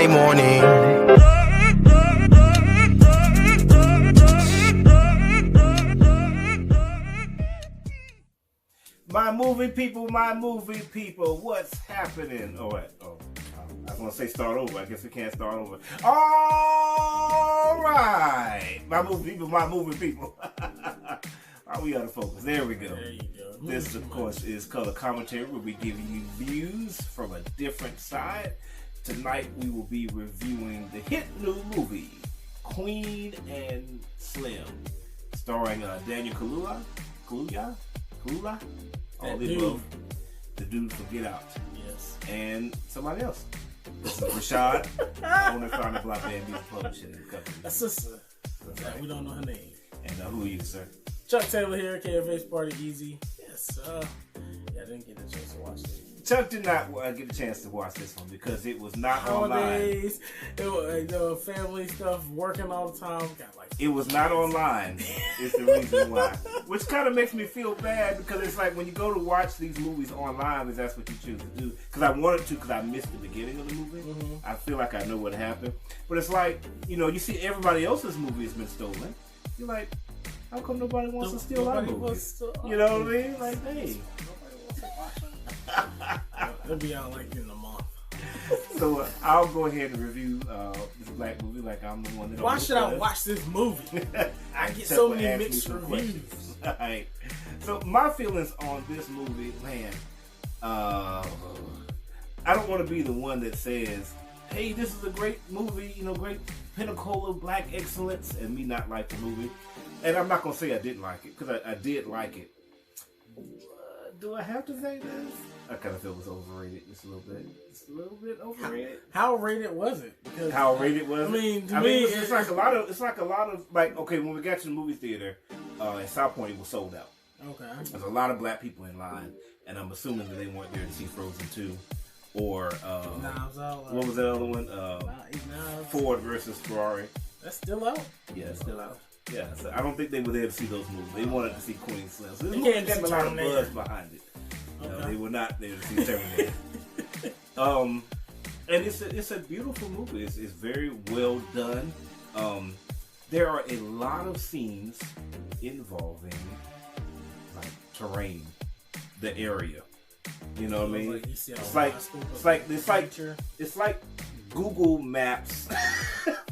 Sunday morning. My movie people, what's happening? I was gonna say start over. I guess we can't start over. All right, my movie people. Are we out of focus? There we go. There you go. This, of course, is Color Commentary, where we give you views from a different side. Tonight, we will be reviewing the hit new movie, Queen and Slim, starring Daniel Kaluuya, the dude from Get Out, yes, and somebody else. This is Rashad, owner of Founding Block Band Music Publishing Company. a sister. We don't know her name. And who are you, sir? Chuck Taylor here, KFH Party Easy. Yes, I didn't get a chance to watch it. Chuck did not get a chance to watch this one because it was not Holidays, online. it was family stuff, working all the time. It was not online. Is the reason why, which kind of makes me feel bad because it's like when you go to watch these movies online, is that's what you choose to do. Because I wanted to, because I missed the beginning of the movie. Mm-hmm. I feel like I know what happened, but it's like you see everybody else's movie has been stolen. You're like, how come nobody wants to steal our movie? You know what I mean? Like, hey. Nobody wants to watch it. It'll be out like in a month. So I'll go ahead and review this black movie like I'm the one that. Why should I watch this movie? I get so many mixed reviews. Right. So my feelings on this movie, man. I don't want to be the one that says, "Hey, this is a great movie," great pinnacle of black excellence, and me not like the movie. And I'm not gonna say I didn't like it because I did like it. Do I have to say this? I kind of feel it was overrated just a little bit. Just a little bit overrated. How rated was it? Because how rated was it? I mean, it's like a lot of. Okay, when we got to the movie theater in South Point, it was sold out. Okay. There's a lot of black people in line, and I'm assuming that they weren't there to see Frozen 2 or what was that other one? Ford versus Ferrari. That's still out. Yeah, it's still out. Yeah, so I don't think they were there to see those movies. They wanted to see Queen Slim. So this movie had a lot of buzz behind it. They were not there to see Terminator. And it's a beautiful movie. It's very well done. There are a lot of scenes involving like terrain, the area. You know what I mean? It's like Google Maps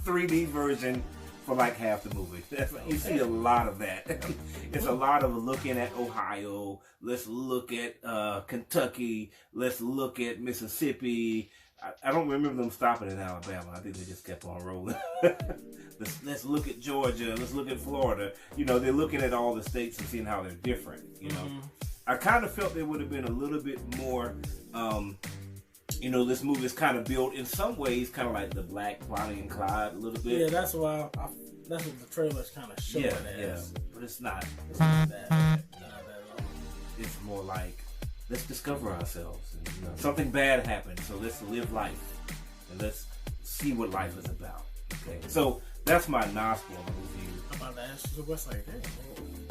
3D version for like half the movie. You see a lot of that. It's a lot of looking at Ohio. Let's look at Kentucky. Let's look at Mississippi. I don't remember them stopping in Alabama. I think they just kept on rolling. Let's look at Georgia. Let's look at Florida. They're looking at all the states and seeing how they're different. I kind of felt there would have been a little bit more. This movie is kind of built in some ways, kind of like the Black Bonnie and Clyde a little bit. Yeah, that's why. That's what the trailers kind of show it as. Yeah, but it's not. It's not that. Not at all. It's more like let's discover ourselves. And, something bad happened, so let's live life and let's see what life is about. Okay, so that's my non-spoiler review. I'm about to ask you what's like that.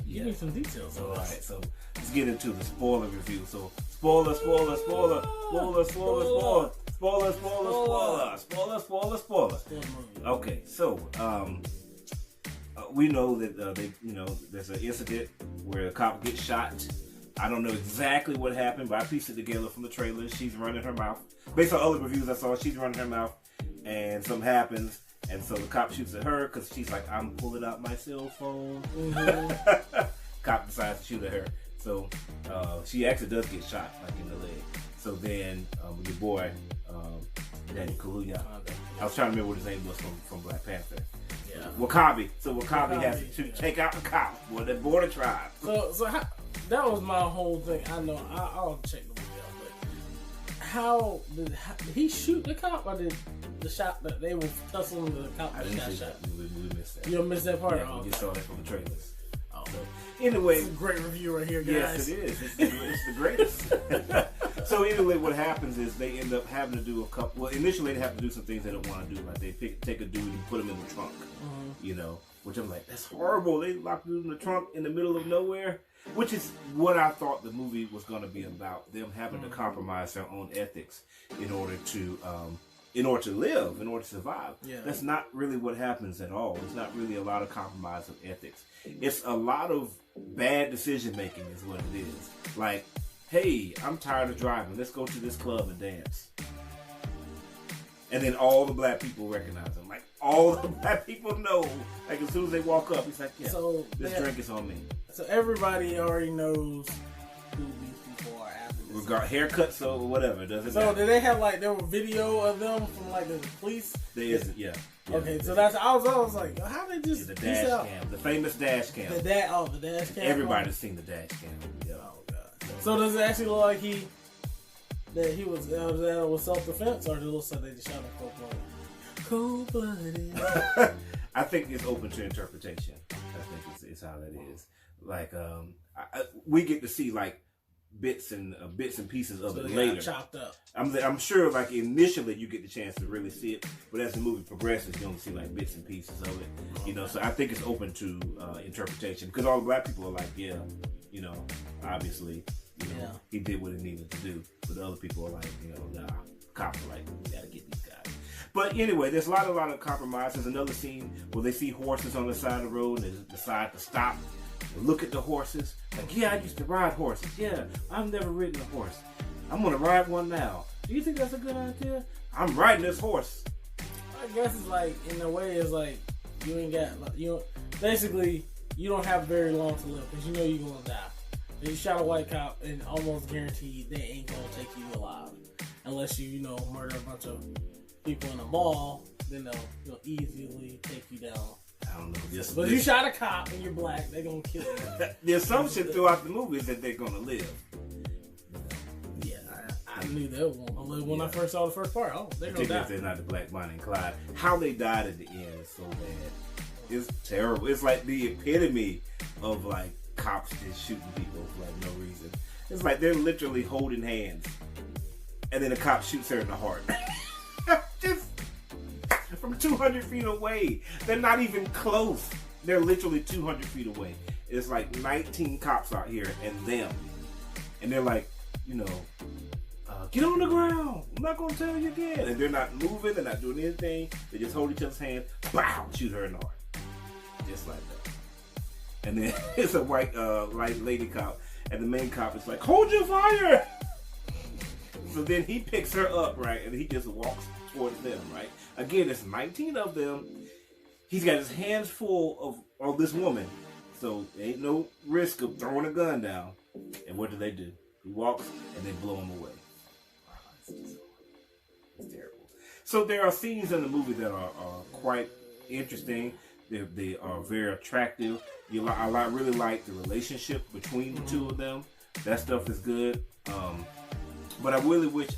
Give me some details. All right, so let's get into the spoiler review. So spoiler. Okay, so we know that there's an incident where a cop gets shot. I don't know exactly what happened, but I pieced it together from the trailer. She's running her mouth. Based on other reviews I saw, she's running her mouth, and something happens. And so the cop shoots at her because she's like, I'm pulling out my cell phone. Mm-hmm. Cop decides to shoot at her. So she actually does get shot, like in the leg. So then your boy, Daniel Kaluuya, I was trying to remember what his name was from Black Panther. Yeah. Wakabi. So Wakabi has to take out the cop, or the border tribe. So that was my whole thing. I know, I'll check the movie out, but how did he shoot the cop, or did the shot that they were tussling the cop? I didn't see that. We missed that. You missed that part? Yeah, we just saw that from the trailers. Oh. So, anyway. It's a great review right here, guys. Yes, it is. It's the greatest. So anyway, what happens is they end up having to do a couple. Well, initially they have to do some things they don't want to do, like they take a dude and put him in the trunk. Mm-hmm. Which I'm like, that's horrible. They locked the dude in the trunk in the middle of nowhere. Which is what I thought the movie was going to be about. Them having to compromise their own ethics in order to in order to live, in order to survive. Yeah. That's not really what happens at all. It's not really a lot of compromise of ethics. It's a lot of bad decision making is what it is. Like, hey, I'm tired of driving. Let's go to this club and dance. And then all the black people recognize him. Like, all the black people know. Like, as soon as they walk up, he's like, yeah, so this drink is on me. So everybody already knows who these people are after this. Haircuts or whatever, doesn't So matter. did they have, like, there were video of them from, like, the police? There is, yeah. Okay, so that's, I was like, how they just... The dash cam. The famous dash cam. The dash cam. Everybody's seen the dash cam. Yeah. Oh, God. So does it actually look like that he was self-defense, or does it look like they just shot him cold-blooded? I think it's open to interpretation. I think it's how that is. Like, we get to see like bits and pieces of it later. Chopped up. I'm sure like initially you get the chance to really see it, but as the movie progresses, you only see like bits and pieces of it. You know, so I think it's open to interpretation because all the black people are like, yeah, you know, obviously. You know, he did what he needed to do. But the other people are like, you know, nah. Cops are like, we gotta get these guys. But anyway, there's a lot of compromise. There's another scene where they see horses on the side of the road and they decide to stop and look at the horses. Like, yeah, I used to ride horses. Yeah, I've never ridden a horse. I'm gonna ride one now. Do you think that's a good idea? I'm riding this horse. I guess it's like, in a way, it's like, you ain't got, basically, you don't have very long to live because you know you're gonna die. You shot a white cop and almost guaranteed they ain't gonna take you alive. Unless you murder a bunch of people in a mall, then they'll easily take you down. I don't know. But if you shot a cop and you're black, they're gonna kill you. The assumption throughout the movie is that they're gonna live. Yeah, I knew they were gonna live when I first saw the first part. Oh, they're gonna die. If they're not the Black Bonnie and Clyde. How they died at the end is so bad. It's terrible. It's like the epitome of like cops just shooting people for like no reason. It's like they're literally holding hands, and then a cop shoots her in the heart. Just from 200 feet away. They're not even close. They're literally 200 feet away. It's like 19 cops out here and them, and they're like, get on the ground. I'm not gonna tell you again. And they're not moving. They're not doing anything. They just hold each other's hands. Bow, shoot her in the heart, just like that. And then it's a white lady cop, and the main cop is like, hold your fire! So then he picks her up, right, and he just walks towards them, right? Again, there's 19 of them. He's got his hands full of this woman, so there ain't no risk of throwing a gun down. And what do? He walks, and they blow him away. It's terrible. So there are scenes in the movie that are quite interesting. They are very attractive. I really like the relationship between the two of them. That stuff is good. But I really wish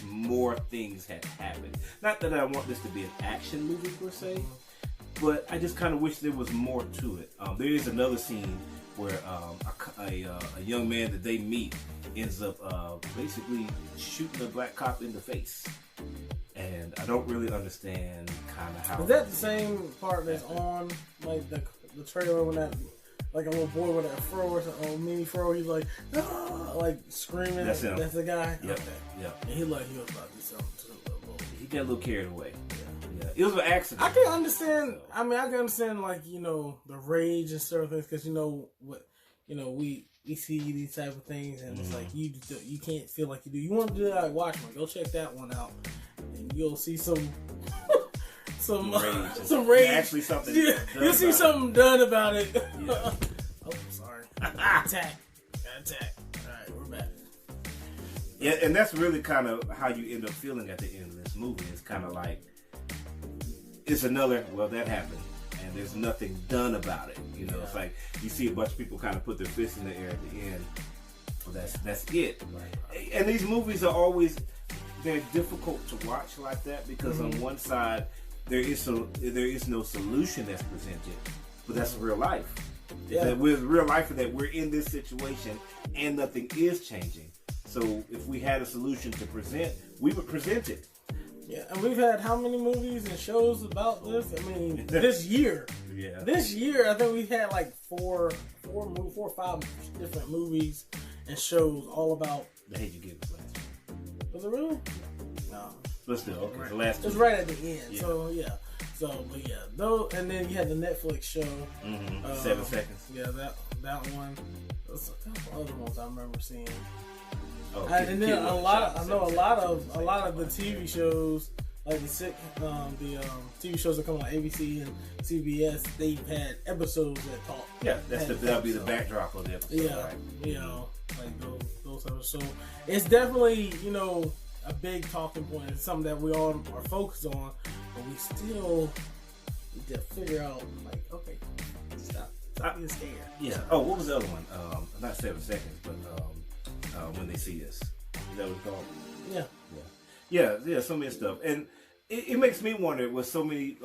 more things had happened. Not that I want this to be an action movie per se, but I just kind of wish there was more to it. There is another scene where a young man that they meet ends up basically shooting a black cop in the face. And I don't really understand kind of how. Is that the same part that's on like the trailer when that like a little boy with a fro or something, mini fro? He's like, ah, like screaming. That's him. That's the guy. Yep. Okay. Yep. And he was about to do something to the little boy. He got a little carried away. Yeah. It was an accident. I can understand. I mean, I can understand like the rage and certain things because we see these type of things and it's like you can't feel like you do. You want to do that? Like Watchmen. Go check that one out. You'll see some rage. Actually, something. Yeah, you'll see something done about it. Yeah. Oh, sorry. Attack. All right, we're back. Yeah, and that's really kind of how you end up feeling at the end of this movie. It's kind of like it's another. Well, that happened, and there's nothing done about it. It's like you see a bunch of people kind of put their fists in the air at the end. Well, that's it. Right. And these movies are always. They're difficult to watch like that because on one side there is no solution that's presented, but that's real life. Yeah, that with real life that we're in this situation and nothing is changing. So if we had a solution to present, we would present it. Yeah, and we've had how many movies and shows about this? I mean, this year. Yeah. This year, I think we've had like four or five different movies and shows all about. The Hate You Give Us last year. Was it really? No. But still, okay. Right. The last two. It's right at the end. Yeah. So yeah. So but yeah, those, and then you had the Netflix show. 7 seconds. Yeah, that one. There's a couple other ones I remember seeing. Oh, And then a lot of the TV shows, like the TV shows that come on ABC and CBS, they've had episodes that talk. Yeah, that'll be the backdrop of the episode. Yeah, right? you know, like those episodes. So it's definitely, you know, a big talking point. It's something that we all are focused on, but we still need to figure out, like, okay, stop being scared. Yeah. Oh, what was the other one? Not 7 seconds, but when they see us. Is that what it's called? Yeah. So many stuff, and it makes me wonder, with so many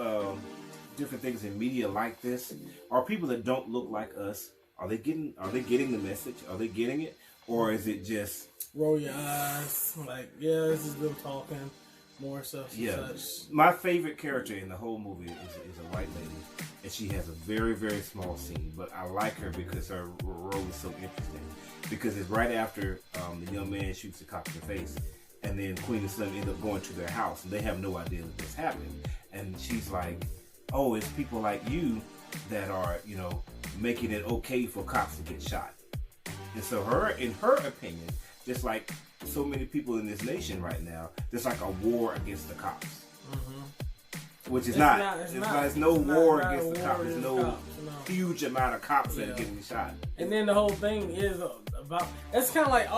different things in media like this, are people that don't look like us, are they getting the message? Are they getting it, or is it just roll your eyes, like, yeah, this is them talking more stuff? Such. My favorite character in the whole movie is a white lady, and she has a very, very small scene, but I like her because her role is so interesting. Because it's right after the young man shoots the cop in the face, and then Queen and Slim end up going to their house, and they have no idea that this happened. And she's like, "Oh, it's people like you that are, you know, making it okay for cops to get shot." And so in her opinion, just like so many people in this nation right now, there's like a war against the cops. Mm-hmm. Which is it's no war against the cops. There's no huge amount of cops that are getting shot. And then the whole thing is about, it's kind of like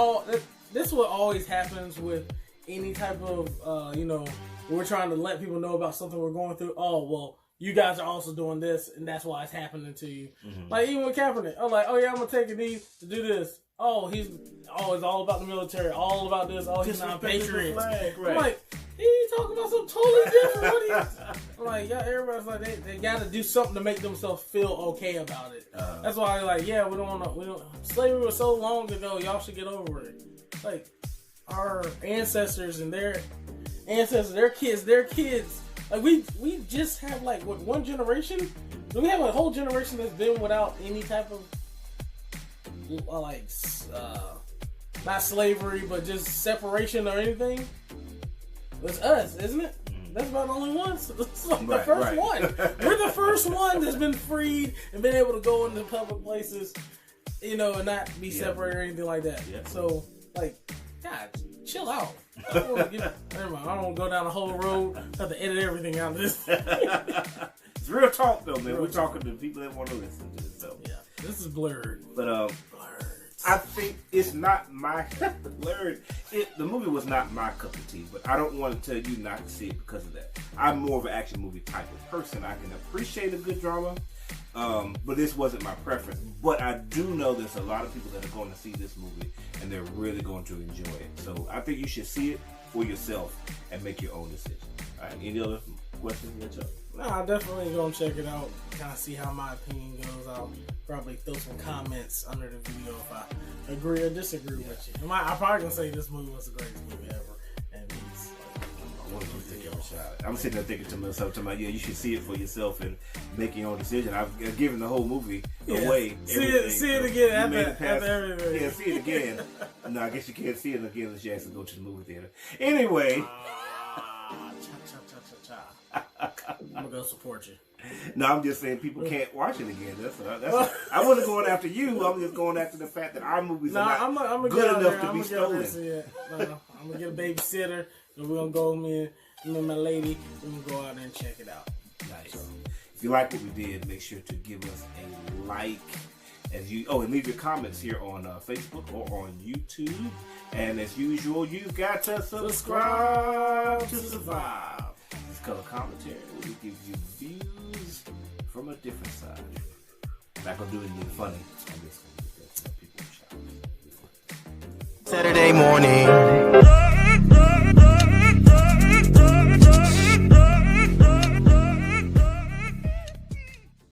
this is what always happens with any type of, you know, we're trying to let people know about something we're going through. Oh, well, you guys are also doing this, and that's why it's happening to you. Mm-hmm. Like, even with Kaepernick, I'm like, oh yeah, I'm going to take a knee to do this. It's all about the military, all about this. Oh, he's not a patriot. Right. I'm like, he's talking about something totally different. I'm like, yeah, everybody's like, they got to do something to make themselves feel okay about it. That's why, like, yeah, we don't. Slavery was so long ago. Y'all should get over it. Like, our ancestors and their kids. Like, we just have, like, what, one generation? Do we have a whole generation that's been without any type of, like, not slavery, but just separation or anything? It's us, isn't it? That's about the only ones. It's like the first one. We're the first one that's been freed and been able to go into public places, you know, and not be separated or anything like that. Yeah. So, like, God, chill out. I don't want to go down the whole road. I have to edit everything out of this. It's real talk, though, man. We're talking to people that want to listen to this. So. Yeah, this is blurred. But I think it's not my blurred. The movie was not my cup of tea, but I don't want to tell you not to see it because of that. I'm more of an action movie type of person. I can appreciate a good drama, but this wasn't my preference. But I do know there's a lot of people that are going to see this movie, and they're really going to enjoy it. So I think you should see it for yourself and make your own decision. All right, any other questions? No, I'm definitely going to check it out, kind of see how my opinion goes. I'll probably throw some comments under the video if I agree or disagree with you. I'm probably going to say this movie was the greatest movie ever. And he's like, I'm sitting there thinking to myself, yeah, you should see it for yourself and make your own decision. I've given the whole movie away. See it again after everything. Yeah, see it again. No, I guess you can't see it again unless you actually go to the movie theater. Anyway. I'm gonna go support you. No, I'm just saying people can't watch it again. I wasn't going after you. I'm just going after the fact that our movies are not good enough to be stolen. I'm gonna get a babysitter, and we're gonna go, me and my lady, we're gonna go out there and check it out. Nice. So, if you like what we did, make sure to give us a like. And leave your comments here on Facebook or on YouTube. And as usual, you've got to subscribe to survive. This color commentary will give you views from a different side. Not gonna do anything funny on this one because people are shocked. Saturday morning.